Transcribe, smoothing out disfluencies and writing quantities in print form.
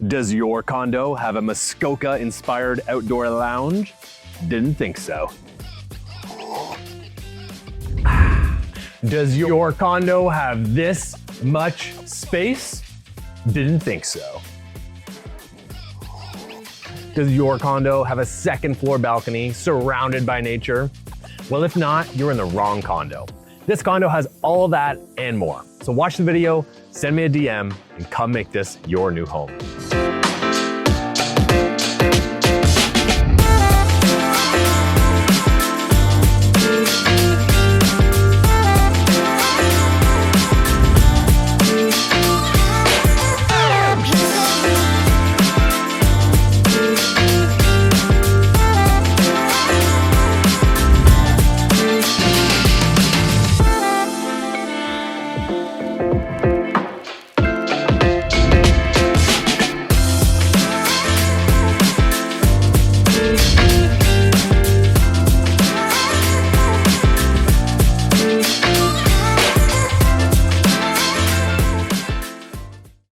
Does your condo have a Muskoka-inspired outdoor lounge? Didn't think so. Does your condo have this much space? Didn't think so. Does your condo have a second floor balcony surrounded by nature? Well, if not, you're in the wrong condo. This condo has all that and more. So watch the video, send me a DM, and come make this your new home.